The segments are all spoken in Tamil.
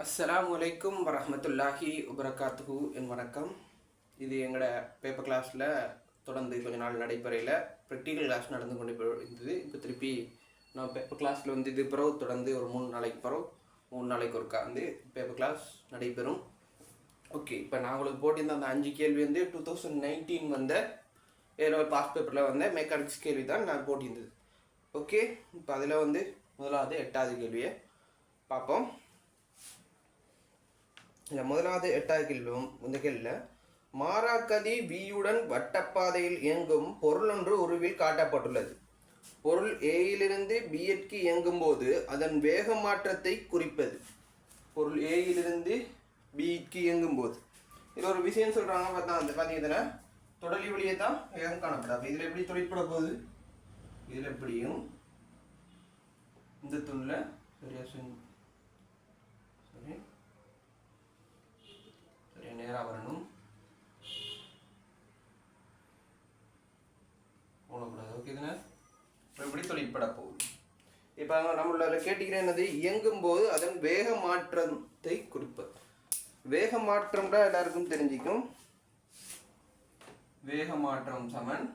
அஸ்ஸலாமு அலைக்கும் வரஹ்மத்துல்லாஹி வபரகாத்துஹு என் வணக்கம். இது எங்களோட பேப்பர் கிளாஸில் தொடர்ந்து கொஞ்ச நாள் நடைபெறையில் ப்ராக்டிக்கல் கிளாஸ் நடந்து கொண்டு இருந்தது. இப்போ திருப்பி நான் பேப்பர் கிளாஸில் வந்து இது பிறகு தொடர்ந்து ஒரு 3 நாளைக்கு பிறகு 3 நாளைக்கு ஒருக்கா வந்து பேப்பர் கிளாஸ் நடைபெறும். ஓகே, இப்போ நான் உங்களுக்கு போட்டிருந்த அந்த 5 கேள்வி வந்து 2019 வந்த ஏதோ பாஸ் பேப்பரில் வந்த மெக்கானிக்ஸ் கேள்வி தான் நான் போட்டிருந்தது. ஓகே, இப்போ அதில் வந்து முதலாவது 8வது கேள்வியை பார்ப்போம். முதலாவது 8வது கேள்வியும் இந்த கேள்வியில் மாறாக்கதி வியுடன் வட்டப்பாதையில் இயங்கும் பொருள் ஒன்று உருவில் காட்டப்பட்டுள்ளது. பொருள் ஏயிலிருந்து பிஎட்க்கு இயங்கும் போது அதன் வேக மாற்றத்தை குறிப்பது. பொருள் ஏயிலிருந்து பிக்கு இயங்கும் போது இது ஒரு விஷயம் சொல்கிறாங்க. பார்த்தீங்கன்னா தொடலி வழியே தான் வேகம் காணப்படாது. இதில் எப்படி தொழிற்பட போகுது? இதில் எப்படியும் இந்த தூணில் சரியா சரி நேராக வரணும், போடக்கூடாது. ஓகே தானே? எப்படி தொழிற்பட போகுது? இப்போ நம்மள கேட்டுக்கிறேன் என்னது? இயங்கும் போது அதன் வேக மாற்றத்தை குறிப்பது. வேக மாற்றம்னா எல்லாருக்கும் தெரிஞ்சிக்கும். வேக மாற்றம் சமன்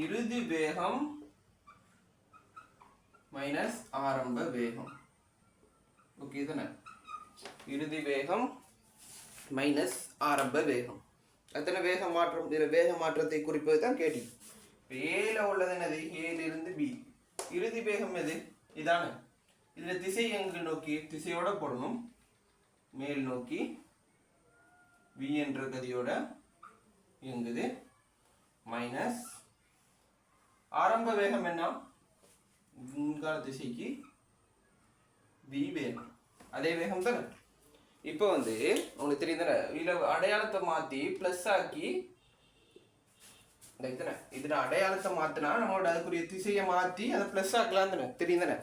இறுதி வேகம் மைனஸ் ஆரம்ப வேகம். ஓகே தானே? இறுதி வேகம் மைனஸ் ஆரம்ப வேகம். அத்தனை வேக மாற்றம். இதில் வேக மாற்றத்தை குறிப்பது தான் கேட்டி. இப்போ ஏல உள்ளது என்னது? ஏலிருந்து பி. இறுதி வேகம் எது? இதானே. இதில் திசை எங்கு நோக்கி? திசையோட போடணும், மேல் நோக்கி வி என்ற கதியோட இயங்குது. மைனஸ் ஆரம்ப வேகம் என்ன? முன்கால திசைக்கு வி வேகம், அதே வேகம் தானே. இப்போ வந்து உங்களுக்கு தெரியும் தானே, இதில் அடையாளத்தை மாற்றி ப்ளஸ் ஆக்கி தானே. இதில் அடையாளத்தை மாற்றினா நம்மளோட அதுக்குரிய திசையை மாற்றி அதை ப்ளஸ் ஆக்கலாம் தானே. தெரியும் தானே?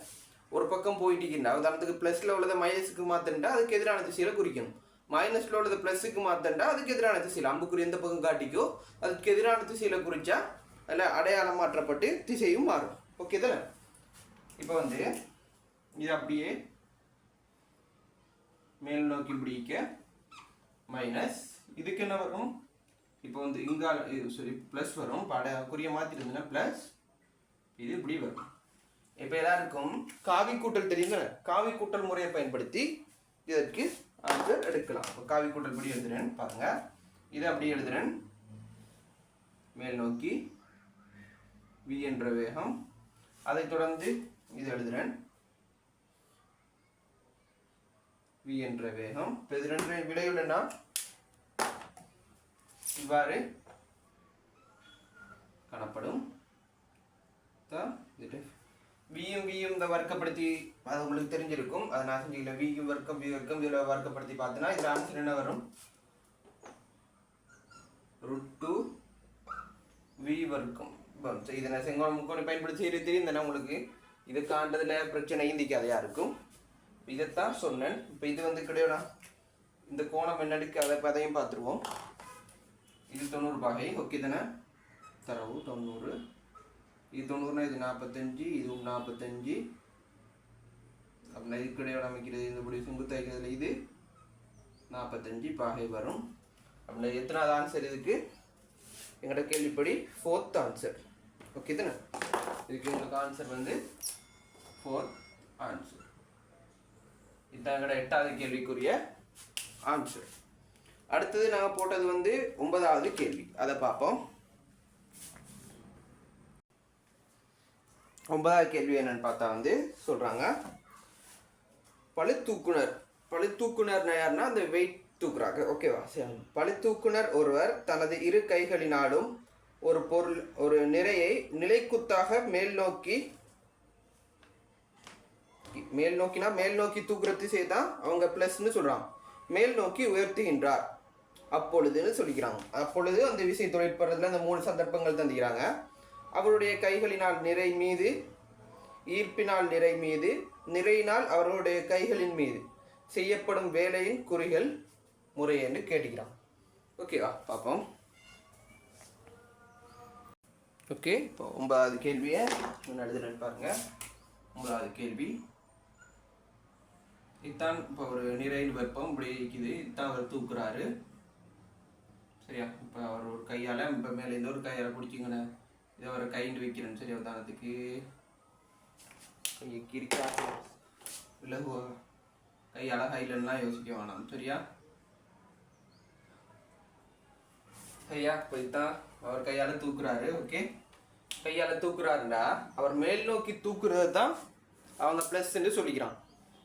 ஒரு பக்கம் போயிட்டீங்கன்னா உதாரணத்துக்கு ப்ளஸில் உள்ளதை மைனஸுக்கு மாற்றினா அதுக்கு எதிரான திசையில் குறிக்கணும். மைனஸில் உள்ளதை ப்ளஸுக்கு மாற்றினா அதுக்கு எதிரான திசையில் அம்புக்குரிய எந்த பக்கம் காட்டிக்கோ அதுக்கு எதிரான திசையில் குறித்தா அதில் அடையாளம் மாற்றப்பட்டு திசையும் மாறும். ஓகே தானே? இப்போ வந்து இது அப்படியே மேல் நோக்கி பிடிக்க மைனஸ் இதுக்கு என்ன வரும்? இப்போ வந்து இங்கால சாரி ப்ளஸ் வரும். குறிய மாற்றி இருந்ததுன்னா ப்ளஸ், இது இப்படி வரும். இப்போ எல்லாருக்கும் காவி கூட்டல் தெரியுங்க. காவி கூட்டல் முறையை பயன்படுத்தி இதற்கு ஆன்சர் எடுக்கலாம். இப்போ காவி கூட்டல் இப்படி எழுதுறேன் பாருங்க. இதை அப்படி எழுதுறேன். மேல் நோக்கி வி என்ற வேகம், அதை தொடர்ந்து இது எழுதுறேன் வி என்ற வேகம். இப்போ இது ரெண்டு விடையுள்ளனா இவ்வாறு காணப்படும். வியும் வியும் இந்த வர்க்கப்படுத்தி அது உங்களுக்கு தெரிஞ்சிருக்கும். அதை நான் செஞ்சுக்கல. வியும் வர்க்கம் வி வர்க்கம் இதில் வர்க்கப்படுத்தி பார்த்தோன்னா இதில் ஆன்சர் என்ன வரும்? √2 வி வர்க்கம். இதை நான் செங்கோணம் முக்கோணம் பயன்படுத்தி செய்ய தெரியும் தானே உங்களுக்கு. இது காண்றதுல பிரச்சனை இந்திக்காது யாருக்கும். இதைத்தான் சொன்னேன். இப்போ இது வந்து கிடையாது. இந்த கோணம் என்னடுக்கு அதையும் பார்த்துருவோம். இது 90 பாகை. ஓகே தானே? தரவு 90. இது 90னா இது 45, இதுவும் 45. அப்படின்னா இது கிடையாது அமைக்கிறது. இந்த இப்படி சுங்கு தைக்கிறதுல இது 45 பாகை வரும். அப்படின்னா எத்தனாவது ஆன்சர் இதுக்கு? எங்களோட கேள்விப்படி 4th ஆன்சர். ஓகே தானே? இதுக்கு எங்களுக்கு ஆன்சர் வந்து 4th ஆன்சர். இதுதான் எங்களோட 8வது கேள்விக்குரிய ஆன்சர். அடுத்தது நாங்கள் போட்டது வந்து 9வது கேள்வி. அதை பார்ப்போம். 9வது கேள்வி என்னன்னு பார்த்தா வந்து சொல்கிறாங்க, பளுதூக்குனர் யாருன்னா அந்த வெயிட் தூக்குறாங்க. ஓகேவா? சரி. பளுதூக்குனர் ஒருவர் தனது இரு கைகளினாலும் ஒரு நிறையை நிலைக்குத்தாக மேல் நோக்கி தூக்குற திசை தான் அவங்க பிளஸ்ன்னு சொல்றாங்க. மேல் நோக்கி உயர்த்துகின்றார் அப்பொழுதுன்னு சொல்லிக்கிறாங்க. அப்பொழுது அந்த விசை தொழிற்படுறதுல அந்த 3 சந்தர்ப்பங்கள் தந்துக்கிறாங்க. அவருடைய கைகளினால் நிறை மீது, ஈர்ப்பினால் நிறை மீது, நிறையினால் அவர்களுடைய கைகளின் மீது செய்யப்படும் வேலையின் குறிகள் முறையென்று கேட்டுக்கிறான். ஓகேவா? பார்ப்போம். ஓகே, இப்போ 9வது கேள்வியை எழுதுறேன்னு பாருங்க. 9வது கேள்வி, இதுதான் இப்போ ஒரு நிறையின் வெப்பம் இப்படி இருக்குது. இதுதான் அவர் தூக்குறாரு. சரியா? இப்போ அவர் ஒரு கையால் இப்போ மேலே இந்த ஒரு கையால் பிடிச்சிங்கன்னு இதை அவரை கைண்டு வைக்கிறேன்னு. சரியா? உதாரணத்துக்கு கையை கிரிக்கா விலகுவா கையால் கையிலலாம் யோசிக்க வேணாம். சரியா? ஐயா இப்போ இதுதான் அவர் கையால் தூக்குறாரு. ஓகே, கையால் தூக்குறாருண்டா அவர் மேல் நோக்கி தூக்குறது தான் அவங்க ப்ளஸ்ன்னு சொல்லிக்கிறான்.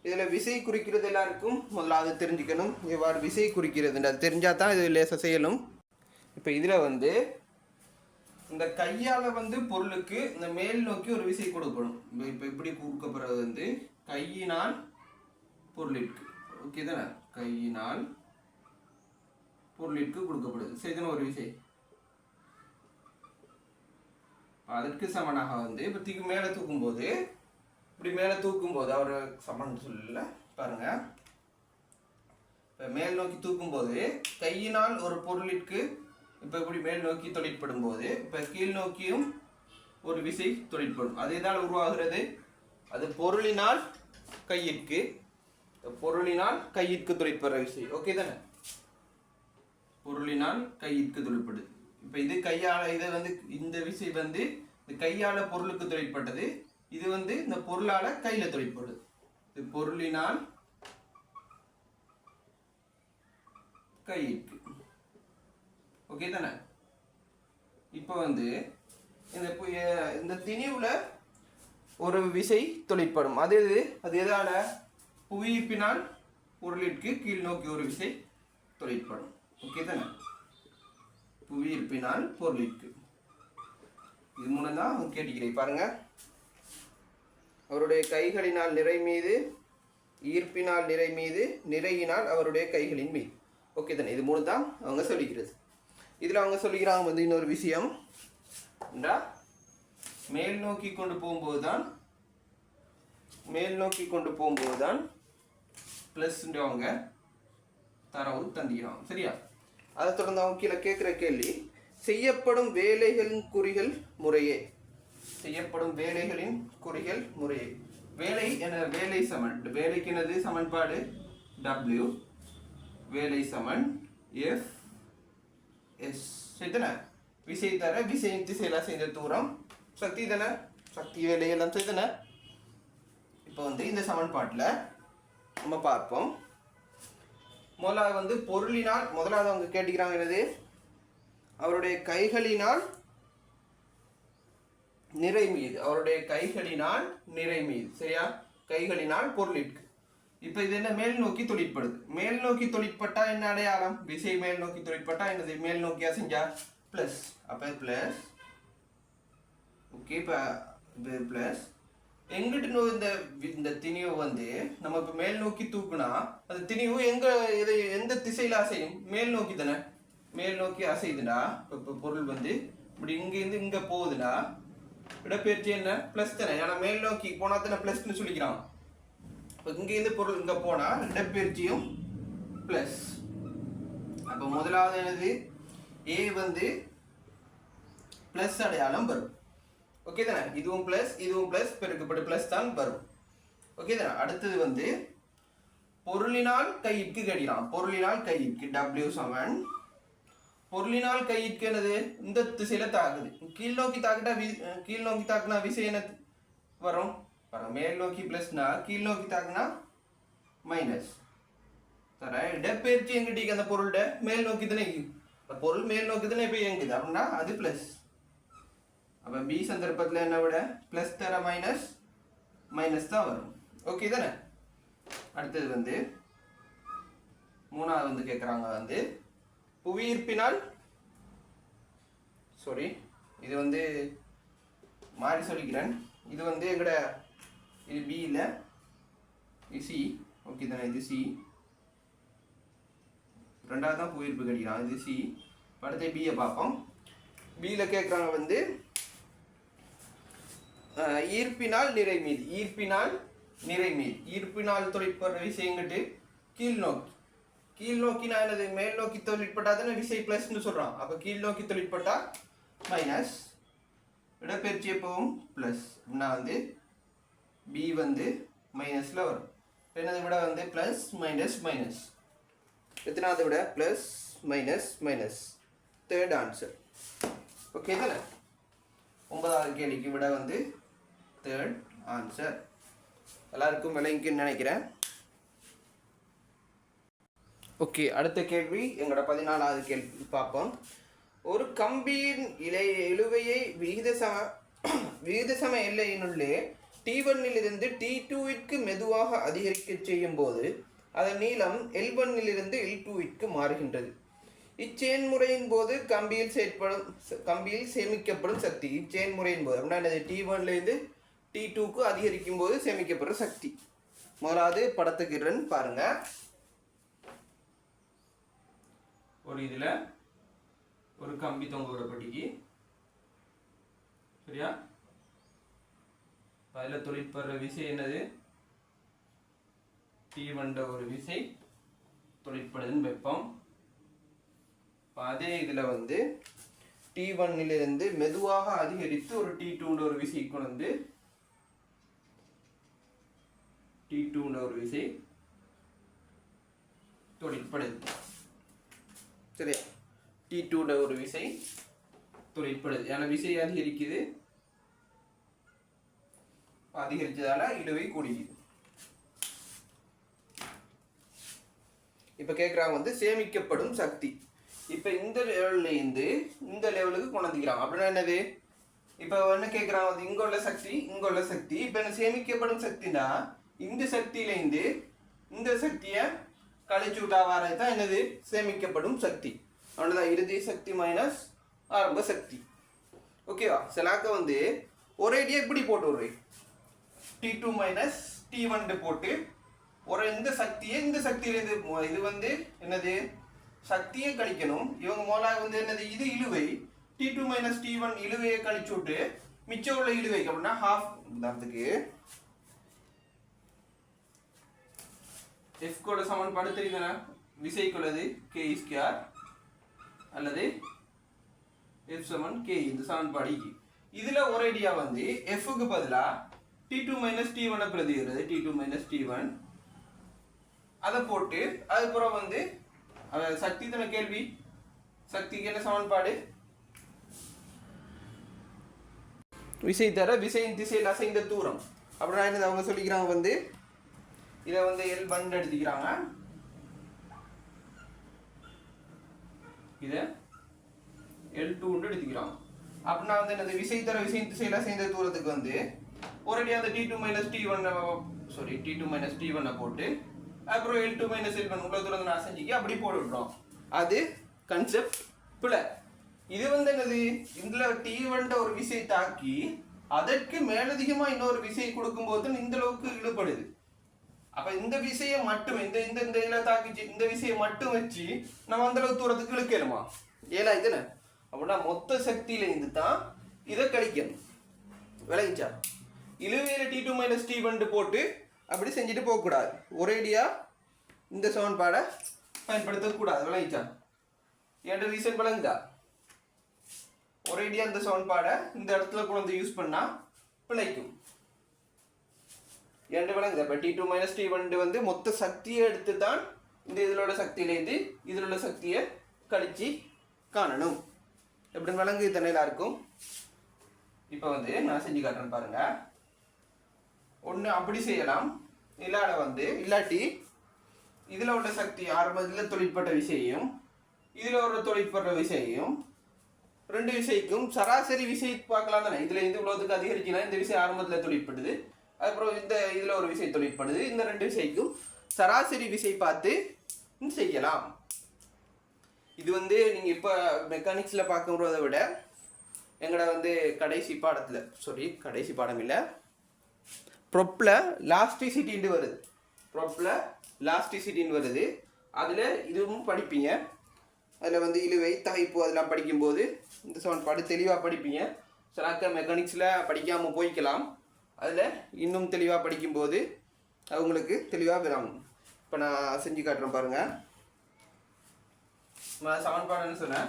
இதில் விசை குறிக்கிறது எல்லாருக்கும் முதலாவது தெரிஞ்சுக்கணும். எவ்வாறு விசை குறிக்கிறதுன்ற அது தெரிஞ்சால் தான் இது லேசாக செய்யணும். இப்போ இதில் வந்து இந்த கையால் வந்து பொருளுக்கு இந்த மேல் நோக்கி ஒரு விசை கொடுக்கணும். இப்போ இப்படி கொடுக்கப்படுறது வந்து கையினால் பொருளிற்கு. ஓகே தானே? கையினால் பொருளிற்கு கொடுக்கப்படுது. சரிதானே ஒரு விசை. அதற்கு சமனாக வந்து இப்போ தூக்கி மேலே தூக்கும்போது இப்படி மேலே தூக்கும்போது அவர் சமன் சொல்லல பாருங்க. இப்போ மேல் நோக்கி தூக்கும்போது கையினால் ஒரு பொருளிற்கு இப்போ இப்படி மேல் நோக்கி தொழிற்படும் போது இப்போ கீழ் நோக்கியும் ஒரு விசை தொழிற்படும். அது எதால் உருவாகிறது? அது பொருளினால் கையிற்கு தொழிற்படுற விசை. ஓகே தானே? பொருளினால் கையிற்கு தொழிற்படுது. இப்போ இது கையால் இதை வந்து இந்த விசை வந்து இந்த கையால் பொருளுக்கு தொழிற்பட்டது. இது வந்து இந்த பொருளால் கையில் தொழிற்படுது. இது பொருளினால் கையிற்கு. ஓகே தானே? இப்போ வந்து இந்த திணிவுல ஒரு விசை தொழிற்படும். அது எதால? புவியீர்ப்பினால் பொருளிற்கு கீழ் நோக்கி ஒரு விசை தொழிற்படும். ஓகே தானே? புவியீர்ப்பினால் பொருளிற்கு. இது மூலம் தான் அவங்க கேட்டுக்கிறேன். பாருங்க, அவருடைய கைகளினால் நிறை மீது, ஈர்ப்பினால் நிறை மீது, நிறையினால் அவருடைய கைகளின் மீது. ஓகே தானே? இது மூலம் தான் அவங்க சொல்லிக்கிறது. இதில் அவங்க சொல்லிக்கிறாங்க வந்து இன்னொரு விஷயம், மேல் நோக்கி கொண்டு போகும்போது தான் ப்ளஸ்ன்ற அவங்க தரவு தந்திக்கிறாங்க. சரியா? அதை தொடர்ந்து அவங்க கீழே கேட்குற கேள்வி, செய்யப்படும் வேலைகளின் குறிகள் முறையே. வேலை என வேலை சமன், வேலைக்கு என்னது சமன்பாடு? W. வேலை சமன் F S. சரிதானே? விசை தர விசையின் திசையெல்லாம் செய்த தூரம், சக்தி தானே, சக்தி வேலையெல்லாம் செய்தானே. இப்போ வந்து இந்த சமன்பாட்டில் நம்ம பார்ப்போம். முதலாவது வந்து பொருளினால், முதலாவது அவங்க கேட்டுக்கிறாங்க என்னது? அவருடைய கைகளினால் நிறை மீது. சரியா? கைகளினால் பொருளிற்கு. இப்போ இது என்ன? மேல் நோக்கி தொழிற்படுது. மேல் நோக்கி தொழிற்பட்டா என்ன அடையாளம்? விசை மேல் நோக்கி தொழிற்பட்டா என்னது? மேல் நோக்கியா செஞ்சா பிளஸ். அப்போ பிளஸ். ஓகே, இப்போ பிளஸ் எங்கிட்ட இந்த திணிவு வந்து நம்ம இப்போ மேல் நோக்கி தூக்குனா அந்த திணிவு எந்த திசையில் அசையும்? மேல் நோக்கி தானே. மேல் நோக்கி அசைதுடா. இப்போ பொருள் வந்து இப்படி இங்கேருந்து இங்கே போகுதுடா. இடப்பெயர்ச்சி என்ன? ப்ளஸ் தானே. ஏன்னா மேல் நோக்கி போனால் தானே ப்ளஸ்ன்னு சொல்லிக்கிறான். இப்போ இங்கேருந்து பொருள் இங்கே போனால் இடப்பெயர்ச்சியும் ப்ளஸ். அப்போ முதலாவது என்னது? ஏ வந்து ப்ளஸ் அடையாளம் வரும். ஓகே தானே? இதுவும் ப்ளஸ் பெருக்கப்பட்டு ப்ளஸ் தான் வரும். ஓகே தானே? அடுத்தது வந்து பொருளினால் கையிற்கு கடிறான். பொருளினால் கையிற்கு W சமன் பொருளினால் கையிற்கு என்னது? இந்த திசையில தாக்குது. கீழ் நோக்கி தாக்குனா விசை என்ன வரும்? மேல் நோக்கி பிளஸ்னா கீழ் நோக்கி தாக்குனா மைனஸ். தர இடப்பெயர்ச்சி எங்கிட்ட அந்த பொருளோட மேல் நோக்கி தானே, பொருள் மேல் நோக்கி தானே இப்போ இயங்குது. அப்படின்னா அது பிளஸ். அப்போ பி சந்தர்ப்பத்தில் என்ன விட பிளஸ் தர மைனஸ் தான் வரும். ஓகே தானே? அடுத்தது வந்து மூணாவது வந்து கேட்குறாங்க வந்து புவியீர்ப்பினால், சாரி இது வந்து மாறி சொல்லிக்கிறேன். இது வந்து எங்கட இது பி இல்லை, இது சி. ஓகே தானே? இது சி. ரெண்டாவது தான் புவியீர்ப்பு கிடைக்கிறான். இது சி. அடுத்த பியை பார்ப்போம். பியில் கேட்குறாங்க வந்து ஈர்ப்பினால் நிறை மீது. ஈர்ப்பினால் தொழிற்படுற விஷயங்கிட்டு கீழ் நோக்கினா என்னது? மேல் நோக்கி தொழிற்பட்டா தானே விசை பிளஸ்ன்னு சொல்றான். அப்போ கீழ் நோக்கி தொழிற்பட்டா மைனஸ். இடப்பெயர்ச்சி எப்பவும் ப்ளஸ் அப்படின்னா வந்து பி வந்து மைனஸில் வரும். என்னது விட வந்து ப்ளஸ் மைனஸ் மைனஸ், எத்தனாவது விட plus minus minus, third answer. Okay தானே? 9வது கேள்விக்கு விட வந்து தேர்ட் ஆன்சர். எல்லாருக்கும் விளங்கிக்குன்னு நினைக்கிறேன். ஓகே, அடுத்த கேள்வி எங்களோட 14வது கேள்வி பார்ப்போம். ஒரு கம்பியின் இழுவையை விகிதசம எல்லையினுள்ளே T1 T2 மெதுவாக அதிகரிக்க செய்யும் போது அதன் நீளம் L1 L2 மாறுகின்றது. இச்செயன்முறையின் போது கம்பியில் சேமிக்கப்படும் சக்தி. இச்செயன்முறையின் போது அப்படின்னா T1 T2 அதிகரிக்கும் போது சேமிக்கப்படுற சக்தி. முதலாவது படத்துக்கு பாருங்க. ஒரு இதுல ஒரு கம்பி தொங்க விடப்பட்டிக்கு, சரியா? அதில் தொழிற்படுற விசை என்னது? T1 ஒரு விசை தொழிற்படுதுன்னு வெப்பம். அதே இதில் வந்து T1 மெதுவாக அதிகரித்து ஒரு T2 ஒரு விசை கொண்டு T2 ஒரு விசை தொழிற்படுது. சரியா? T2 ஒரு விசை தொழிற்படுது. ஏன்னா விசை அதிகரிக்குது, அதிகரிச்சதால இழுவை கூடிக்குது. இப்ப கேட்குறாங்க வந்து சேமிக்கப்படும் சக்தி. இப்ப இந்த லெவல்ல இருந்து இந்த லெவலுக்கு கொண்டாந்துக்கிறாங்க. அப்படின்னா என்னது? இப்ப என்ன கேட்குறாங்க வந்து இங்க உள்ள சக்தி, இங்க உள்ள சக்தி. இப்ப என்ன சேமிக்கப்படும் சக்தினா இந்த சக்தியில இருந்து இந்த சக்தியை கழிச்சு விட்டா வரதான் என்னது? சேமிக்கப்படும் சக்தி. அவ்வளவுதான், இறுதி சக்தி மைனஸ் ஆரம்ப சக்தி. ஓகேவா? சிலாக்க வந்து ஒரேடியா இப்படி போட்டு விடுறேன். T2 மைனஸ் T1 போட்டு ஒரு இந்த சக்தியை இந்த சக்தியிலிருந்து இது வந்து என்னது? சக்தியை கழிக்கணும். இவங்க மூலம் வந்து என்னது? இது இழுவை. T2 மைனஸ் T1 இழுவையை கழிச்சு விட்டு மிச்சம் உள்ள இழுவை அப்படின்னா ஹாஃப். உதாரணத்துக்கு F கோட சமன்பாடு தெரியுதுனா? விசைக்குள்ளது K² அல்லது F சமன் K. இந்த சமன்பாடு இதுல ஒரேடியா வந்து F க்கு பதிலா T2 minus T1 பிரதிகிறது. T2 minus T1 அதை போட்டு அதுக்கப்புறம் வந்து சக்தி தான கேள்வி. சக்திக்கு என்ன சமன்பாடு? விசை தர விசையின் திசையில் அசைந்த தூரம். அப்படின்னா என்ன அவங்க சொல்லிக்கிறாங்க வந்து இதை வந்து L1 எடுத்துக்கிறாங்க, இதை L2 எடுத்துக்கிறாங்க. அப்படின்னா வந்து என்னது? விசை தர விசையின் திசையில் அசைந்த தூரத்துக்கு வந்து ஒரேடியா அந்த T2 மைனஸ் T1 போட்டு அப்புறம் L2 மைனஸ் L1 உள்ள தூரம் நான் செஞ்சுக்கி அப்படி போட்டு விடுறோம். அது கன்செப்ட் பிள்ளை. இது வந்து என்னது? இதுல T1 ஒரு விசை தாக்கி அதற்கு மேலதிகமா இன்னொரு விசை கொடுக்கும் போது இந்த அளவுக்கு இழுபடுது. அப்ப இந்த விசையை மட்டும் இந்த இதுல தாக்கிச்சு இந்த விசையை மட்டும் வச்சு நம்ம அந்த அளவுக்கு தூரத்துக்கு இழுக்கலுமா? ஏலா இதுல அப்படின்னா மொத்த சக்தியில இருந்து தான் இதை கழிக்கணும். விளங்கிச்சா? இழுவையில T2 மைனஸ் T1 போட்டு அப்படி செஞ்சுட்டு போகக்கூடாது. ஒரேடியா இந்த சமன்பாடை பயன்படுத்தக்கூடாது. விளங்கிச்சா? என்ற ரீசன் விளங்குதா? ஒரேடியா இந்த சமன்பாடை இந்த இடத்துல கூட வந்து யூஸ் பண்ணா பிழைக்கும். என்று விளங்குதா? இப்போ T2 மைனஸ் T1 வந்து மொத்த சக்தியை எடுத்து தான் இந்த இதோட சக்தியிலேருந்து இதில் உள்ள சக்தியை கழிச்சு காணணும். எப்படி விளங்கு தானே எல்லாருக்கும்? இப்போ வந்து நான் செஞ்சு காட்டுறேன் பாருங்க. ஒன்று அப்படி செய்யலாம், இல்லாட்டி இதில் உள்ள சக்தி ஆரம்பத்தில் தொழிற்பட்ட விசையும் இதில் ஒரு தொழிற்படுற விசையும் ரெண்டு விசைக்கும் சராசரி விசை பார்க்கலாம் தானே. இதில் இந்த உலகத்துக்கு அதிகரிச்சுன்னா இந்த விசை ஆரம்பத்தில் தொழிற்படுது, அதுக்கப்புறம் இந்த இதில் ஒரு விசை தொழிற்படுது. இந்த ரெண்டு விசைக்கும் சராசரி விசை பார்த்து செய்யலாம். இது வந்து நீங்கள் இப்போ மெக்கானிக்ஸில் பார்க்குறத விட எங்களோட வந்து கடைசி பாடம் இல்லை, ப்ரொப்பில் லாஸ்டிசிட்டின்னு வருது. வருது. அதில் இதுவும் படிப்பீங்க. அதில் வந்து இழுவை தகைப்பு அதெல்லாம் படிக்கும்போது இந்த சமன்பாடு தெளிவாக படிப்பீங்க. சிலாக்க மெக்கானிக்ஸில் படிக்காமல் போய்க்கலாம். அதில் இன்னும் தெளிவாக படிக்கும்போது அவங்களுக்கு தெளிவாக விளங்கும். இப்போ நான் செஞ்சு காட்டுறேன் பாருங்கள். சமன்பாடுன்னு சொன்னேன்.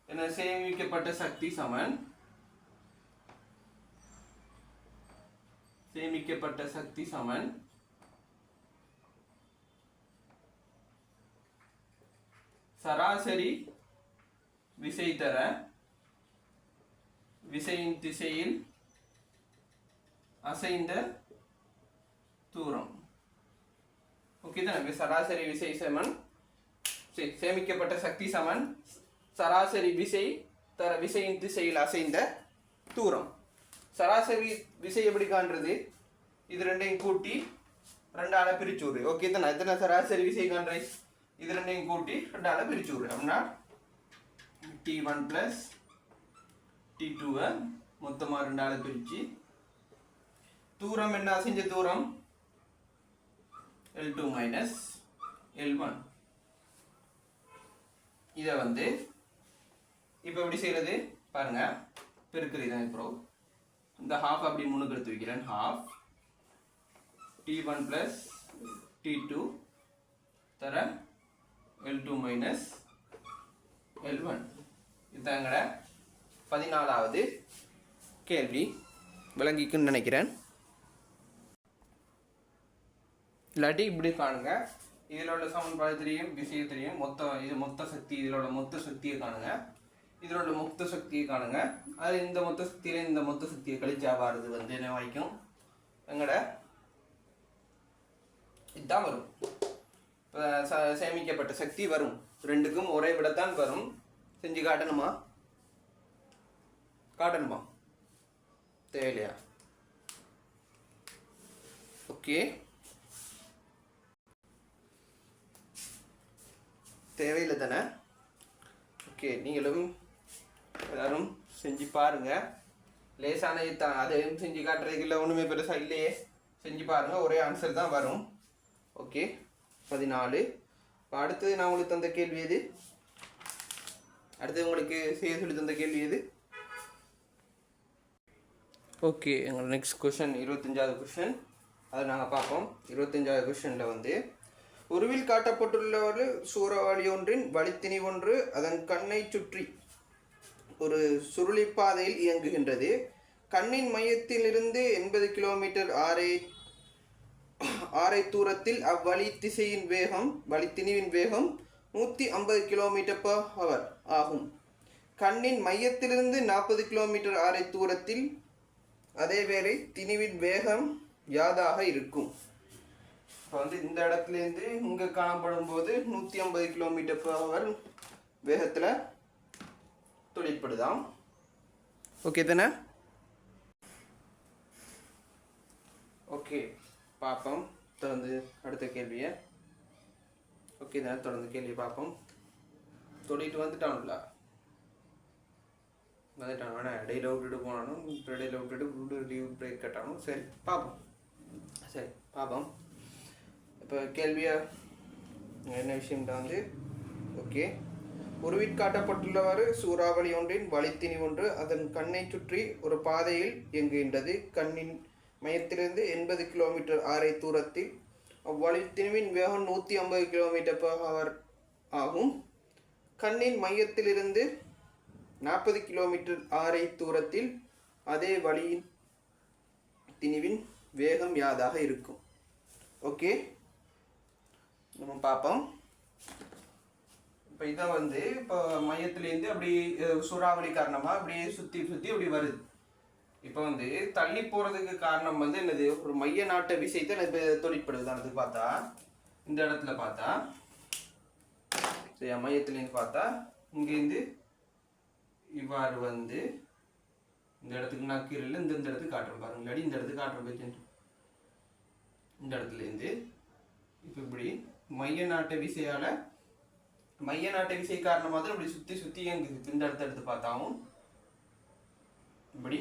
என்ன? சேமிக்கப்பட்ட சக்தி சமன் சேமிக்கப்பட்ட சக்தி சமன் சராசரி விசை தர விசையின் திசையில் அசைந்த தூரம். ஓகே தானே? சராசரி விசை சமன் சேமிக்கப்பட்ட சக்தி சமன் சராசரி விசை தர விசையின் திசையில் அசைந்த தூரம். சராசரி விசை எப்படி காண்றது? இது ரெண்டையும் கூட்டி ரெண்டால பிரிச்சு விடு. ஓகே தானே? எத்தனை சராசரி விசை காண்றே? இது ரெண்டையும் கூட்டி ரெண்டால பிரிச்சு விடு. அப்படின்னா T1 plus T2 மொத்தமா ரெண்டால பிரிச்சு தூரம் என்ன அசைஞ்ச தூரம் L2 minus L1. இதை வந்து இப்போ எப்படி செய்யறது பாருங்க. பெருக்கிறது தான். இப்போ இந்த half அப்படி முன்னுக்கு எடுத்து வைக்கிறேன். half T1 plus T2 தர L2 minus L1. இதுதாங்கட 14வது கேள்வி. விளங்கிக்குன்னு நினைக்கிறேன். இல்லாட்டி இப்படி காணுங்க. இதில் உள்ள சமன்பாடு தெரியும், விஷயம் தெரியும், மொத்த சக்தி, இதில் உள்ள மொத்த சக்தியை காணுங்க, இதில் உள்ள மொத்த சக்தியை காணுங்க. அது இந்த மொத்த சக்தியில இந்த மொத்த சக்தியை கழிச்சா வாருது வந்து என்ன வாய்க்கும் எங்கட இதுதான் வரும். இப்போ சேமிக்கப்பட்ட சக்தி வரும். ரெண்டுக்கும் ஒரே விடத்தான் வரும். செஞ்சு காட்டணுமா? காட்டணுமா? தேவையில்லையா? ஓகே, தேவையில்லை தானே? ஓகே, நீங்களும் எல்லாரும் செஞ்சு பாருங்க. லேசான தான், அதையும் செஞ்சு காட்டுறதுக்கு இல்லை, ஒன்றுமே பெருசாக இல்லையே. செஞ்சு பாருங்க, ஒரே ஆன்சர் தான் வரும். ஓகே, 14. இப்போ அடுத்தது நான் உங்களுக்கு தந்த கேள்வி எது? அடுத்தது உங்களுக்கு செய்ய சொல்லி தந்த கேள்வி எது? ஓகே, எங்களோட நெக்ஸ்ட் கொஷின் 25வது கொஷின். அதை நாங்கள் பார்ப்போம். 25வது கொஷனில் வந்து உருவில் காட்டப்பட்டுள்ள ஒரு சூறாவளி ஒன்றின் வழித்திணி ஒன்று அதன் கண்ணை சுற்றி ஒரு சுருளிப்பாதையில் இயங்குகின்றது. கண்ணின் மையத்திலிருந்து 80 கிலோமீட்டர் ஆரை தூரத்தில் அவ்வழி திசையின் வேகம் வழித்திணிவின் வேகம் 150 km/h ஆகும். கண்ணின் மையத்திலிருந்து 40 கிலோமீட்டர் ஆரை தூரத்தில் அதேவேளை திணிவின் வேகம் யாதாக இருக்கும்? இப்போ வந்து இந்த இடத்துலேருந்து இங்கே காணப்படும் போது 150 km/h வேகத்தில் தொழிற்படுதாம். ஓகே தானே? ஓகே, பார்ப்போம் தொடர்ந்து அடுத்த கேள்வியை. ஓகே தானே? தொடர்ந்து கேள்வி பார்ப்போம். தொழிட்டு வந்துட்டானுங்களா? வந்துட்டான். வேணா இடையில விட்டுட்டு போனாலும் இடையில விட்டுட்டு லீவ் பிரேக் கட்டாலும் சரி பார்ப்போம். சரி பார்ப்போம். இப்போ கேள்வியா என்ன விஷயம்தான் வந்து ஓகே. உருவில் காட்டப்பட்டுள்ளவாறு சூறாவளி ஒன்றின் வழித்திணி ஒன்று அதன் கண்ணை சுற்றி ஒரு பாதையில் இயங்குகின்றது. கண்ணின் மையத்திலிருந்து 80 கிலோமீட்டர் ஆரை தூரத்தில் அவ்வழித்திணிவின் வேகம் 150 km/h ஆகும். கண்ணின் மையத்திலிருந்து 40 கிலோமீட்டர் ஆரை தூரத்தில் அதே வழியின் திணிவின் வேகம் யாதாக இருக்கும்? ஓகே, நம்ம பார்ப்போம். இப்போ இதை வந்து இப்போ மையத்திலேருந்து அப்படி சூறாவளி காரணமாக அப்படியே சுற்றி சுற்றி அப்படி வருது. இப்போ வந்து தள்ளி போகிறதுக்கு காரணம் வந்து என்னது? ஒரு மைய நாட்ட விசைத்தை இப்போ தொழிற்படுது. அது பார்த்தா இந்த இடத்துல பார்த்தா சரி, மையத்துலேருந்து பார்த்தா இங்கேருந்து இவ்வாறு வந்து இந்த இடத்துக்கு நக்கீரில் இந்த இடத்துக்கு காட்டுறேன் பாருங்க. இல்லாடி இந்த இடத்துக்கு காட்டுறேன் பேச்சு. இந்த இடத்துலேருந்து இப்போ இப்படி மைய நாட்ட விசையால் மைய நாட்ட விசை காரணமாக தான் இப்படி சுற்றி சுற்றி இயங்குது. இந்த இடத்த எடுத்து பார்த்தாவும் இப்படி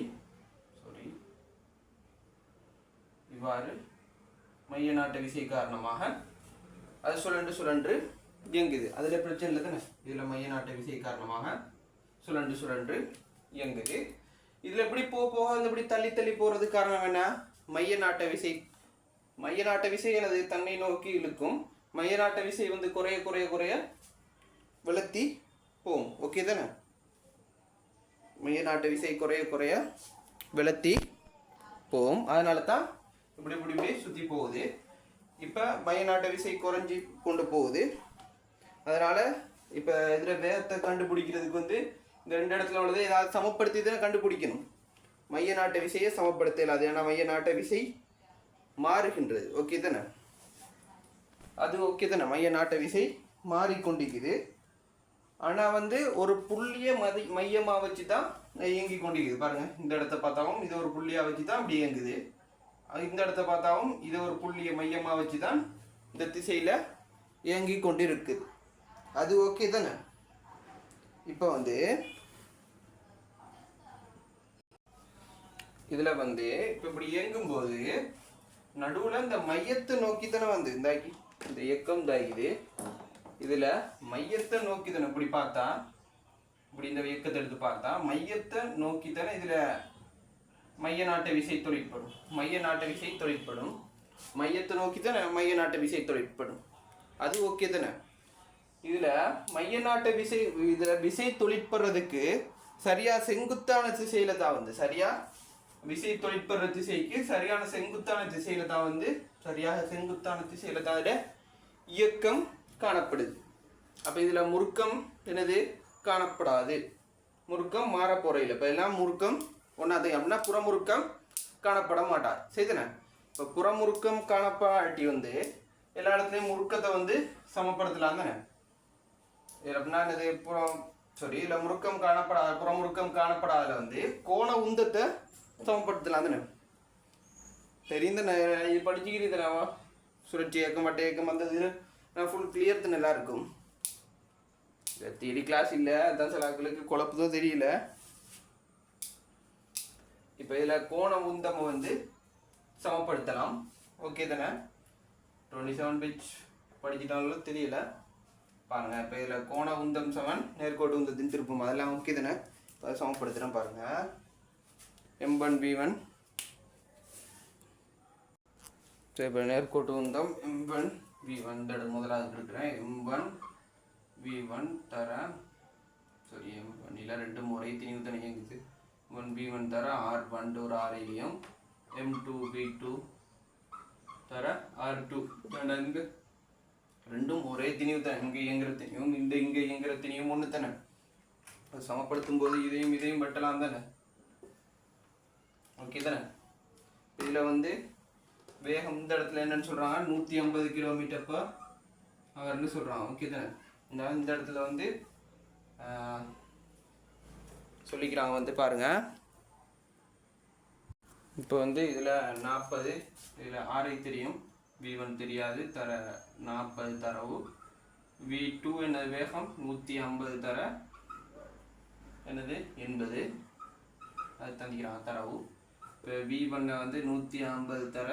இவ்வாறு மைய நாட்ட விசை காரணமாக அது சுழன்று இயங்குது. அதில் பிரச்சனை இல்லை தானே? இதில் மைய நாட்ட விசை காரணமாக சுழன்று இயங்குது. இதில் எப்படி போக இப்படி தள்ளி போகிறது காரணம் என்ன? மைய நாட்ட விசை எனது தன்னை நோக்கி இழுக்கும். மைய நாட்ட விசை வந்து குறைய விளத்தி போகும். ஓகே தானே? மைய நாட்ட விசை குறைய விளத்தி போகும். அதனால தான் இப்படி இப்படி இப்படி சுற்றி போகுது. இப்போ மைய நாட்ட விசை குறைஞ்சி கொண்டு போகுது. அதனால் இப்போ இதில் வேகத்தை கண்டுபிடிக்கிறதுக்கு வந்து இந்த ரெண்டு இடத்துல உள்ளதை ஏதாவது சமப்படுத்தி தான் கண்டுபிடிக்கணும். மைய நாட்ட விசையை சமப்படுத்த இல்லாது, ஏன்னா மைய நாட்ட விசை மாறுகின்றது. ஓகே தானே? அது ஓகே தானே? மைய நாட்ட விசை மாறிக்கொண்டிருக்குது. ஆனால் வந்து ஒரு புள்ளியை மையமாக வச்சு தான் இயங்கி கொண்டிருக்குது. பாருங்கள், இந்த இடத்த பார்த்தாலும் இது ஒரு புள்ளியாக வச்சு தான் அப்படி இயங்குது. இந்த இடத்த பார்த்தாலும் இதை ஒரு புள்ளியை மையமாக வச்சு தான் இந்த திசையில் இயங்கி கொண்டு இருக்குது. அது ஓகே தானே? இப்போ வந்து இதில் வந்து இப்போ இப்படி இயங்கும்போது நடுவில் இந்த மையத்தை நோக்கி தானே வந்து இந்த இயக்கம் தாக்குது. இதில் மையத்தை நோக்கி தானே இப்படி பார்த்தா, இப்படி இந்த இயக்கத்தை எடுத்து பார்த்தா மையத்தை நோக்கி தானே இதில் மைய நாட்ட விசை தொழிற்படும். மைய நாட்ட விசை தொழிற்படும். மையத்தை நோக்கி தானே மைய நாட்ட விசை தொழிற்படும். அது ஓகே தானே? இதில் மைய நாட்ட விசை, இதில் விசை தொழிற்படுறதுக்கு சரியாக செங்குத்தான திசையில் தான் வந்து, சரியாக விசை தொழிற்படுற திசைக்கு சரியான செங்குத்தான திசையில் தான் வந்து, சரியாக செங்குத்தான திசையில் தான் இதில் இயக்கம் காணப்படுது. அப்போ இதில் முறுக்கம் என்னது காணப்படாது. முறுக்கம் மாற போறையில் இப்போ எல்லாம் முறுக்கம் ஒன்றாது அப்படின்னா புறமுறுக்கம் காணப்பட மாட்டார். சரிதானே? இப்போ புறமுறுக்கம் காணப்படாட்டி வந்து எல்லா இடத்துலையும் முறுக்கத்தை வந்து சமப்படுத்தலாம் தானே? அப்படின்னா என்னது இல்லை முறுக்கம் புறமுறுக்கம் காணப்படாத வந்து கோண உந்தத்தை சமப்படுத்தலாம் தானே? தெரிந்த இது படிச்சுக்கிறீங்க தானே? சுழற்சி இயக்கம் வட்ட இயக்கம் வந்தது நான் ஃபுல் கிளியர் தான் நல்லா இருக்கும். தியரி கிளாஸ் இல்லை, அதான் சில ஆட்களுக்கு குழப்பதும் தெரியல. இப்போ இதில் கோண உந்தம் வந்து சமப்படுத்தலாம். ஓகே தானே? 27 பேஜ் படிச்சுட்டாலும் தெரியல பாருங்கள். இப்போ இதில் கோண உந்தம் சமன் நேர்கோட்டு உந்தத்தின் திருப்பம், அதெல்லாம் ஓகே தானே? அதை சமப்படுத்துகிறேன் பாருங்கள். M1 V1. சரி, இப்போ நேர்கோட்டு உந்தம் M1 V1 முதலாவது இருக்கிறேன். M1 V1 தர சரி M1 இல்லை, ரெண்டு முறை திணிவு தனி இயங்குது. M1 V1 தர R1 ஒரு ஆரையிலையும், M2 V2 தர R2 இங்கே ரெண்டும் ஒரே திணிவு தான். இங்கே இயங்குற திணிவும் இங்கே இயங்குற திணிவும் ஒன்று தானே? சமப்படுத்தும் போது இதையும் வெட்டலாம் தானே? ஓகே தானே? இதில் வந்து வேகம் இந்த இடத்துல என்னன்னு சொல்கிறாங்க, 150 km/h சொல்கிறாங்க. ஓகே தானே? இந்த இடத்துல வந்து சொல்லிக்கிறாங்க வந்து பாருங்கள். இப்போ வந்து இதில் 40, இதில் ஆரை தெரியும், V1 தெரியாது, தர 40 தரவு. V2 என்னது வேகம் 150 தர என்னது 80, அது தந்திக்கிறாங்க தரவு. இப்போ V1 வந்து 150 தர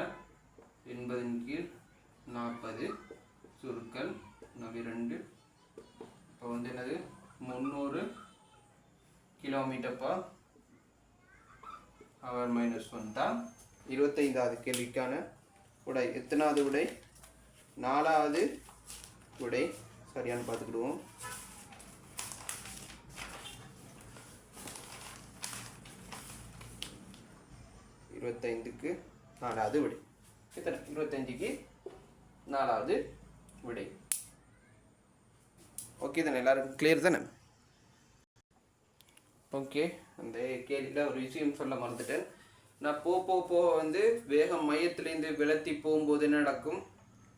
80 கீழ் 40 சுருக்கல் 2. இப்போ வந்து என்னது 300 km/h -1 தான் 25வது கேள்விக்கான விடை. எத்தனாவது விடை? 4வது விடை. சரியானு பார்த்துக்கிடுவோம். இருபத்தைந்துக்கு 4வது விடை. எத்தனை? 25க்கு 4வது விடை. ஓகே தானே? எல்லாருக்கும் கிளியர் தானே? ஓகே, அந்த கேள்வியில் ஒரு விஷயம் சொல்ல மறந்துட்டேன். நான் போக வந்து வேகம் மையத்திலேருந்து விலத்தி போகும்போது என்ன நடக்கும்?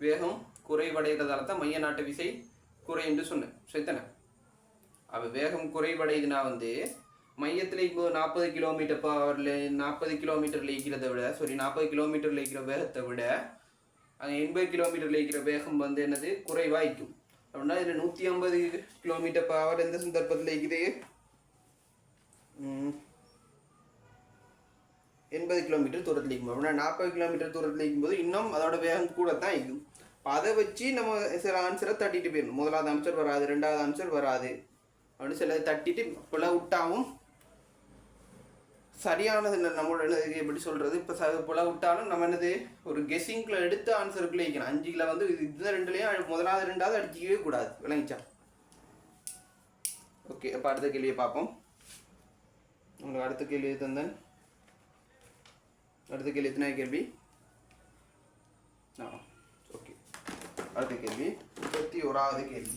வேகம் குறைவடைகிறதால தான் மைய நாட்டு விசை குறைன்னு சொன்னேன். சரித்தானே? அப்போ வேகம் குறைவடையுதுன்னா வந்து மையத்தில் இப்போ 40 km/h 40 km இருக்கிறத விட 40 km இருக்கிற வேகத்தை விட அங்கே 80 km இருக்கிற வேகம் வந்து என்னது குறைவாய்க்கும். அப்படின்னா இதில் 150 km/h எந்த சந்தர்ப்பத்தில் இருக்குது? 80 km தூரத்தில் இருக்கும். அப்படின்னா 40 km தூரத்தில் இருக்கும்போது இன்னும் அதோட வேகம் கூட தான் இருக்கும். அதை வச்சு நம்ம சில ஆன்சரை தட்டிட்டு போயிடணும். முதலாவது ஆன்சர் வராது, ரெண்டாவது ஆன்சர் வராது அப்படின்னு சில தட்டிட்டு பிழை விட்டாவும் சரியானது நம்மளோட எப்படி சொல்கிறது, இப்போ பிழை விட்டாலும் நம்ம என்னது ஒரு கெஸ்ஸிங்கில் எடுத்து ஆன்சருக்குள்ளே வைக்கணும். 5 வந்து இது ரெண்டுலேயும் முதலாவது ரெண்டாவது அடிச்சிக்கவே கூடாது. விளங்கிச்சா? ஓகே, அப்போ அடுத்த கேள்வியை பார்ப்போம். உங்களுக்கு அடுத்த கேள்வி தந்தேன். அடுத்த கேள்வி எத்தனை கேள்வி? ஓகே. அடுத்த கேள்வி 31வது கேள்வி.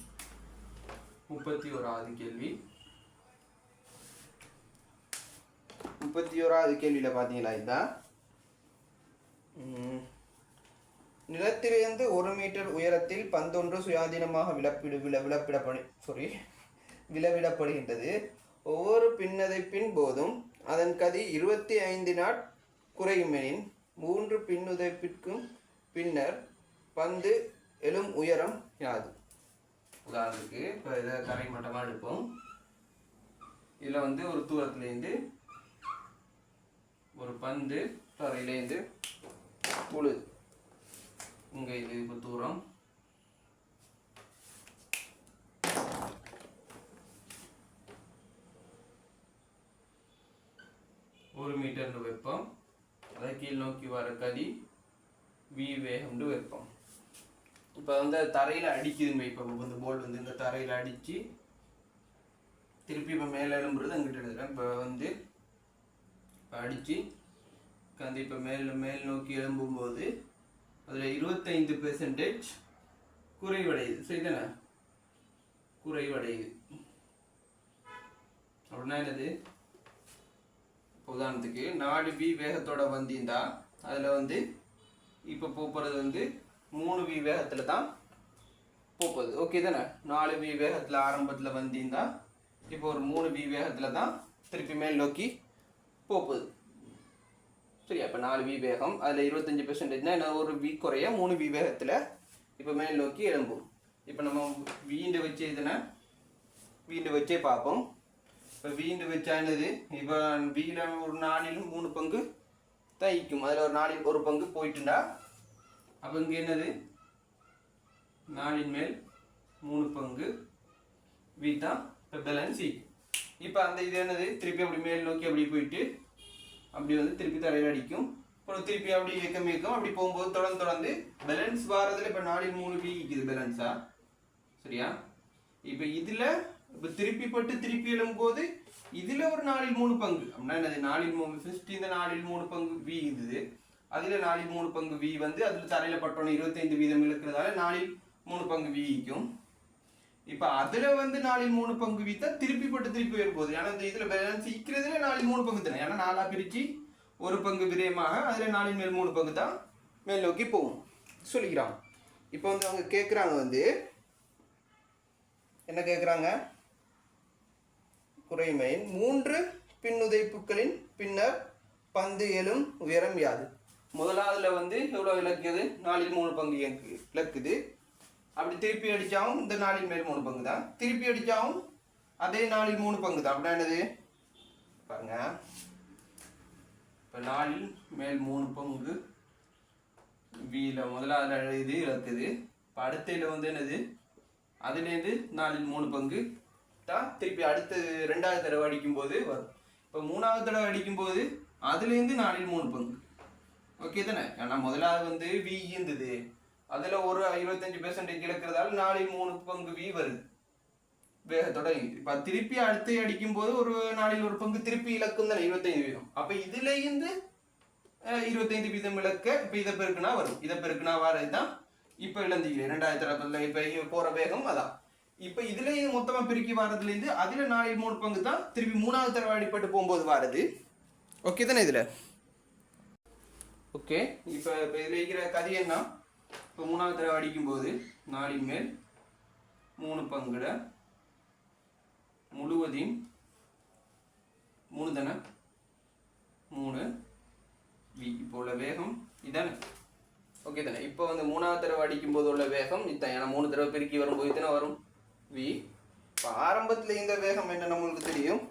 31வது கேள்வி. 31வது கேள்வியில் பார்த்தீங்களா, இதுதான் நிலத்திலிருந்து 1 மீட்டர் உயரத்தில் பந்தொன்று சுயாதீனமாக விளவிடப்படுகின்றது. ஒவ்வொரு பின்னுதைப்பின் போதும் அதன் கதி 25 நாட் குறையுமெனின் 3 பின்னுதைப்பிற்கும் பின்னர் பந்து எழும் உயரம் யாது? உதாரணத்துக்கு இப்போ இதை தரை மட்டமாக எடுப்போம். இதில் வந்து ஒரு தூரத்துலேருந்து ஒரு பந்து தரையிலேருந்து உழுது. இங்கே இது இப்போ தூரம். ஒரு மீட்டர்னு வைப்போம். அதை கீழ் நோக்கி வர கதி v வேகம்னு வைப்போம். இப்போ வந்து தரையில் அடிக்குதுமே. இப்போ இந்த போல் வந்து இந்த தரையில் அடித்து திருப்பி இப்போ மேலே எழும்புறது அங்கிட்ட எழுதுறேன். இப்போ வந்து இப்போ அடித்து கந்தி இப்போ மேல் நோக்கி எழும்பும்போது அதில் 25% குறைவடையுது. சரிதானே? குறைவடையுது அப்படின்னா என்னது? உதாரணத்துக்கு 4v வேகத்தோட வந்திருந்தா அதில் வந்து இப்போ போகிறது வந்து 3v வேகத்தில் தான் போகுது. ஓகே தானே? 4v வேகத்தில் ஆரம்பத்தில் வந்திருந்தா இப்போ ஒரு 3v வேகத்தில் தான் திருப்பி மேல் நோக்கி போகுது. சரி, அப்போ 4v வேகம் அதில் 25%னா என்ன? ஒரு v குறைய 3v வேகத்தில் இப்போ மேல் நோக்கி எழும்பும். இப்போ நம்ம வீண்டு வச்சு இதுனா வீண்டு வச்சே பார்ப்போம். இப்போ வீண்டு வச்சா என்னது? இப்போ வீல ஒரு 4ல் 3 பங்கு தைக்கும். அதில் ஒரு 4ல் 1 பங்கு போயிட்டுண்டா அப்போ இங்கே என்னது? 4ன் மேல் 3 பங்கு வீ தான் இப்போ பேலன்ஸ் ஈ. இப்போ அந்த இது என்னது? திருப்பி அப்படி மேல் நோக்கி அப்படி போயிட்டு அப்படி வந்து திருப்பி தரையில் அடிக்கும். அப்புறம் திருப்பி அப்படி இயக்கம் அப்படி போகும்போது தொடர்ந்து பேலன்ஸ் வாரதில் இப்போ 4ல் 3 வீ இருக்குது பேலன்ஸா. சரியா? இப்போ இதில் இப்போ திருப்பி எழும்போது இதில் ஒரு 4ல் 3 பங்கு அப்படின்னா என்னது? 4ல் 3 ஃபஸ்ட் இந்த 4ல் 3 பங்கு வி இருந்தது. அதில் 4ல் 3 பங்கு வி வந்து அதில் தரையில் பட்டோன்னு 25% இழுக்கிறதால 4ல் 3 பங்கு வி ஈக்கும். இப்போ அதில் வந்து 4ல் 3 பங்கு வி தான் திருப்பி வரும்போது. ஏன்னா இந்த இதில் பேலன்ஸ் ஈக்கிறதுல 4ல் 3 பங்கு தானே. ஏன்னா 4ஆக பிரித்து 1 பங்கு விரயமாக அதில் 4ன் மேல் 3 பங்கு தான் மேல் நோக்கி போகும் சொல்லிக்கிறாங்க. இப்போ வந்து அவங்க கேட்குறாங்க வந்து என்ன கேட்குறாங்க? குறைமையின் 3 பின்னுதைப்புகளின் பின்னர் பந்து எழும் உயரம் யாது? முதலாவதுல வந்து எவ்வளோ இலக்குது? 4ல் 3 பங்கு இலக்குது. அப்படி திருப்பி அடித்தாவும் இந்த 4ன் மேல் 3 பங்கு தான். திருப்பி அடித்தாவும் அதே 4ல் 3 பங்கு தான். அப்படின்னா என்னது? பாருங்க, இப்போ 4ல் மேல் 3 பங்கு வீல முதலாவதுல இது இலக்குது. இப்போ அடுத்தையில் வந்து என்னது? அதுலேருந்து 4ல் 3 பங்கு தான் திருப்பி அடுத்து 2வது தடவை அடிக்கும்போது வரும். இப்போ 3வது தடவை அடிக்கும்போது அதுலேருந்து 4ல் 3 பங்கு. ஓகே தானே? ஏன்னா முதலாவது வந்து வி இருந்தது. அதில் ஒரு 25% இழக்கிறதால 4ல் 3 பங்கு வி வருது வேகத்தோட. இப்போ திருப்பி அடுத்து அடிக்கும்போது ஒரு 4ல் 1 பங்கு திருப்பி இலக்கும் தானே 25%. அப்போ இதுலேருந்து 25% இழக்க இப்போ இதை பெருக்குனா வரும். இதை பெருக்குனா வரது தான் இப்போ இழந்திக்கிறேன் 2வது தடவை. இப்போ போகிற வேகம் அதான். இப்போ இதுலேயும் மொத்தமாக பெருக்கி வரதுலேருந்து அதில் 4ல் 3 பங்கு தான் திருப்பி 3வது தடவை அடிப்பட்டு போகும்போது வருது. ஓகே தானே இதில்? ஓகே. இப்போ இதில் இருக்கிற கதி என்ன? இப்போ 3வது தடவை அடிக்கும்போது 4ன் மேல் 3 பங்குட முழுவதையும் 3 தானே 3 வி. இப்போ உள்ள வேகம் இதானே? ஓகே தானே? இப்போ வந்து 3வது தடவை அடிக்கும்போது உள்ள வேகம் இதுதான். ஏன்னா 3 தடவை பெருக்கி வரும்போது தானே வரும் வி. இப்போ ஆரம்பத்தில் இந்த வேகம் என்ன நம்மளுக்கு தெரியும்.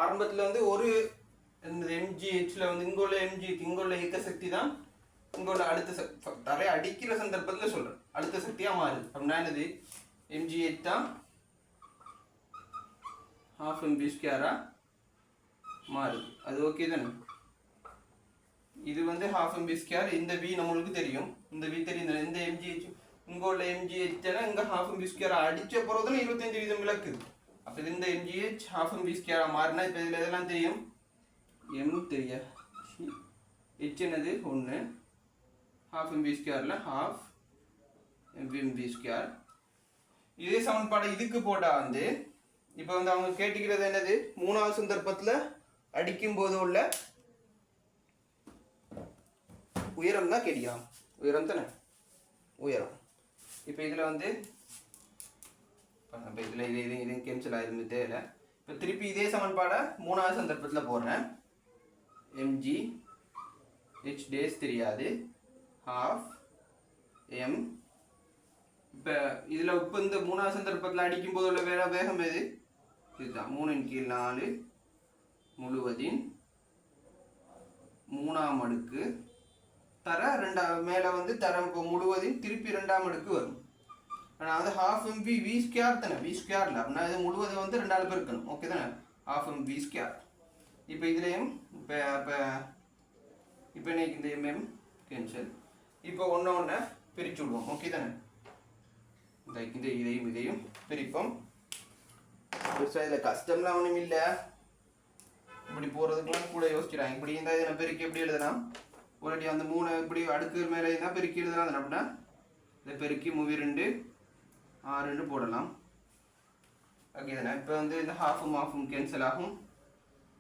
ஆரம்பத்தில் வந்து ஒரு எம்ஜிஹெச்ல வந்து இங்குள்ள இங்குள்ள இயக்க சக்தி தான் இங்குள்ள அடுத்த தரை அடிக்கிற சந்தர்ப்பத்தில் சொல்கிறேன் அடுத்த சக்தியாக மாறுது. அப்படின்னா என்னது? எம்ஜிஹெச் தான் ½mv² மாறுது. அது ஓகே தானே? இது வந்து ½ mv². இந்த வி நம்மளுக்கு தெரியும். இந்த வி தெரியும். இந்த எம்ஜிஹெச் இங்குள்ள எம்ஜிஹெச்னா இங்கே ½ mv² அடித்த பிறகு தானே 25% இழக்குது. அப்போ இது இந்த எம்ஜிஹெச் ½ மாறினா இப்போ இதில் எதெல்லாம் தெரியும்? எம் தெரியா? ஹெச் என்னது 1, half mv ஸ்கொயரில் half mv square. இதே சமன்பாடு இதுக்கு போட்டால் வந்து இப்போ வந்து அவங்க கேட்டுக்கிறது என்னது, மூணாவது சந்தர்ப்பத்தில் அடிக்கும் போது உள்ள உயரம் தான் கேட்கிறான். உயரம் தானே, உயரம். இப்போ இதில் வந்து இப்போ இதில் இது கேன்சல் ஆகிருந்து தேவை. இப்போ திருப்பி இதே சமன்பாடை மூணாவது சந்தர்ப்பத்தில் போடுறேன். mg h டேஸ் தெரியாது, half m. இப்போ இதில் இப்போ இந்த மூணாவது சந்தர்ப்பத்தில் அடிக்கும் போது உள்ள வேகம் எது, இதுதான் 3/4 முழுவதின் 3ஆம் அடுக்கு தர 2 மேலே வந்து தரம் இப்போ முழுவதின் திருப்பி 2ஆம் அடுக்கு வரும். ஆனால் அது half mv v ஸ்கொயர் தானே, v ஸ்கொயரில் அப்படின்னா இது முழுவதை வந்து 2ஆல் பெருக்கணும். ஓகே தானே, half mv ஸ்கொயர். இப்போ இதுலேயும் இப்போ இப்போ இப்போ இன்னைக்கு இந்த mm கேன்சல். இப்போ ஒன்று பிரித்து விடுவோம். ஓகே தானே, இந்த இதையும் பிரிப்போம். பெருசாக இதில் கஷ்டம்லாம் ஒன்றும் இல்லை. இப்படி போகிறதுக்குலாம் கூட யோசிக்கிறாங்க. இப்படி இருந்தால் இதை பெருக்கி எப்படி எழுதலாம், ஒருடி அந்த 3 இப்படி அடுக்கு மேலே இருந்தால் பெருக்கி எழுதலாம் அப்படின்னா இதை பெருக்கி 2 6 போடலாம். ஓகே தானே. இப்போ வந்து இந்த ஹாஃபும் கேன்சல் ஆகும்,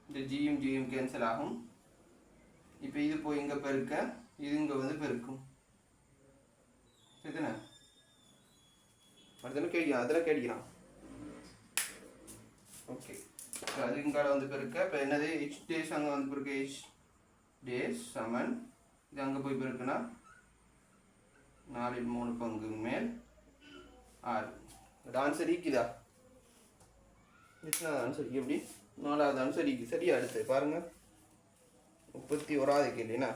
இந்த ஜியும் கேன்சல் ஆகும். இப்போ இது போய் இங்கே பெருக்க, இது இங்கே வந்து பெருக்கும். சரிதானே, அடுத்த கேட்கிறான், அதில் கேட்கிறான். ஓகே, அது இங்கால வந்து பெருக்க. இப்போ என்னது, ஹெச் டேஸ் அங்கே வந்து பெருக்க, ஹெச் டேஸ் சமன் இது அங்கே போய் பெருக்குன்னா 4/3 மேல் 6. இது ஆன்சர் ஈக்குதா, எத்தனாவது ஆன்சர், எப்படி 4வது ஆன்சர் ஈக்கு. சரியா, அடுத்து பாருங்க 31வது கேள்வினா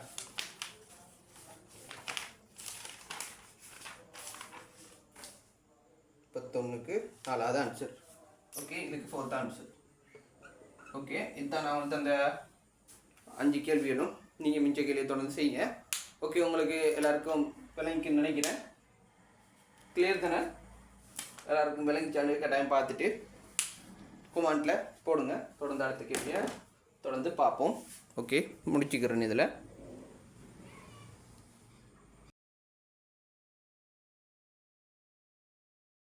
31க்கு 4வது ஆன்சர். ஓகே, இதுக்கு 4th ஆன்சர். ஓகே, இதுதான் நான் வந்து அந்த 5 கேள்விகளும் நீங்கள் மிச்ச கேள்வியை தொடர்ந்து செய்யுங்க. ஓகே, உங்களுக்கு எல்லாருக்கும் விளங்கிக்குன்னு நினைக்கிறேன். கிளியர் தானே, எல்லாருக்கும் விளங்கிச்சாண்டு கட்டாயம் பார்த்துட்டு கமெண்ட்டில் போடுங்க. தொடர்ந்து அடுத்த கேள்வியை தொடர்ந்து பார்ப்போம். ஓகே, முடிச்சுக்கிறேன் இதில்.